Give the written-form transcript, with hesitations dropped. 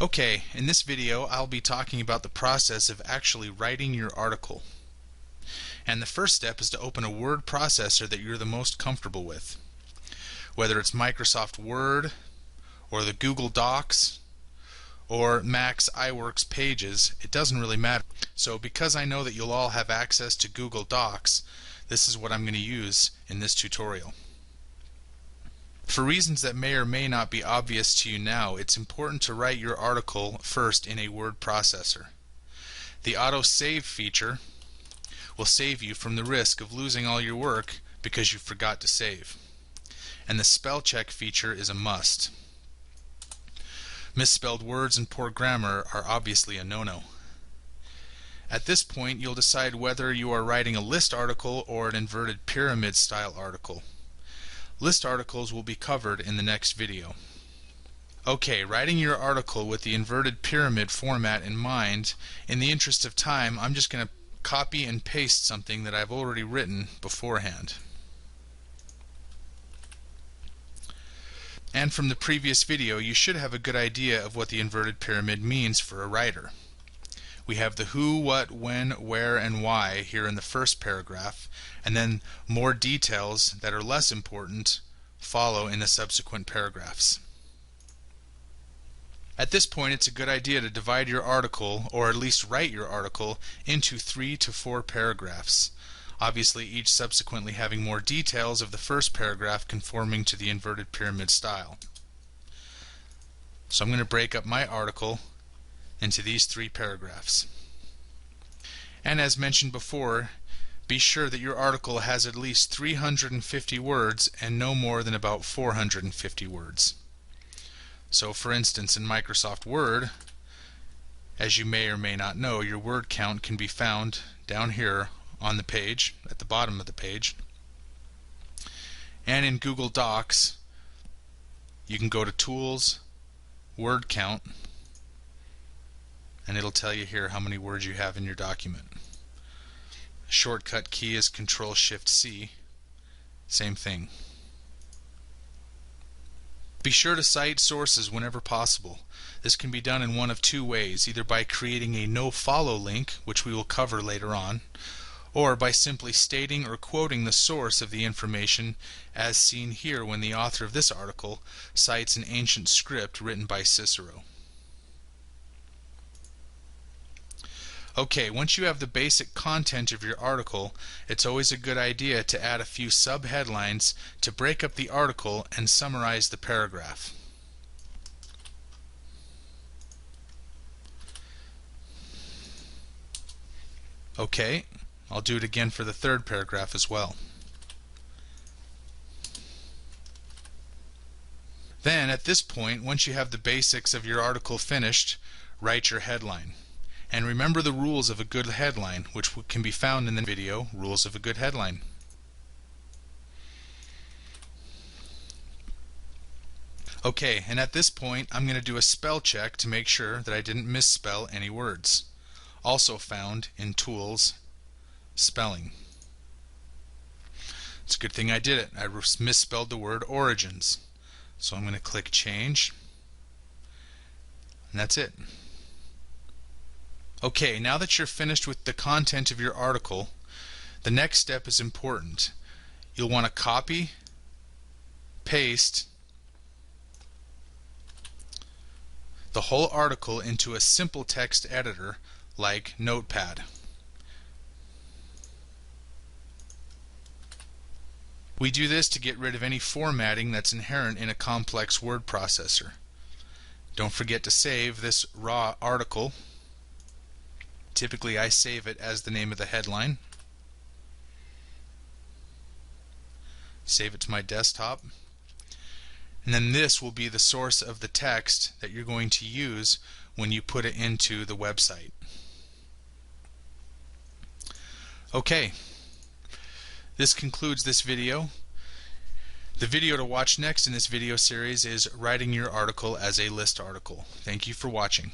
Okay, in this video I'll be talking about the process of actually writing your article. And the first step is to open a word processor that you're the most comfortable with. Whether it's Microsoft Word, or the Google Docs, or Mac's iWorks Pages, it doesn't really matter. So because I know that you'll all have access to Google Docs, this is what I'm going to use in this tutorial. For reasons that may or may not be obvious to you now, it's important to write your article first in a word processor. The auto-save feature will save you from the risk of losing all your work because you forgot to save. And the spell check feature is a must. Misspelled words and poor grammar are obviously a no-no. At this point, you'll decide whether you are writing a list article or an inverted pyramid style article. List articles will be covered in the next video. Okay, writing your article with the inverted pyramid format in mind, in the interest of time, I'm just going to copy and paste something that I've already written beforehand. And from the previous video, you should have a good idea of what the inverted pyramid means for a writer. We have the who, what, when, where, and why here in the first paragraph, and then more details that are less important follow in the subsequent paragraphs. At this point, it's a good idea to divide your article, or at least write your article, into 3 to 4 paragraphs. Obviously, each subsequently having more details of the first paragraph conforming to the inverted pyramid style. So I'm going to break up my article into these 3 paragraphs. And as mentioned before, be sure that your article has at least 350 words and no more than about 450 words. So for instance, in Microsoft Word, as you may or may not know, your word count can be found down here on the page, at the bottom of the page. And in Google Docs, you can go to Tools, Word Count, and it'll tell you here how many words you have in your document. Shortcut key is Control-Shift-C. Same thing. Be sure to cite sources whenever possible. This can be done in one of 2 ways, either by creating a no-follow link, which we will cover later on, or by simply stating or quoting the source of the information as seen here when the author of this article cites an ancient script written by Cicero. Okay, once you have the basic content of your article, it's always a good idea to add a few sub-headlines to break up the article and summarize the paragraph. Okay, I'll do it again for the third paragraph as well. Then, at this point, once you have the basics of your article finished, write your headline. And remember the rules of a good headline, which can be found in the video, Rules of a Good Headline. Okay, and at this point I'm going to do a spell check to make sure that I didn't misspell any words. Also found in Tools, Spelling. It's a good thing I did it. I misspelled the word origins. So I'm going to click Change, and that's it. Okay, now that you're finished with the content of your article, the next step is important. You'll want to copy, paste the whole article into a simple text editor like Notepad. We do this to get rid of any formatting that's inherent in a complex word processor. Don't forget to save this raw article. Typically I save it as the name of the headline. Save it to my desktop. And then this will be the source of the text that you're going to use when you put it into the website. Okay, this concludes this video. The video to watch next in this video series is writing your article as a list article. Thank you for watching.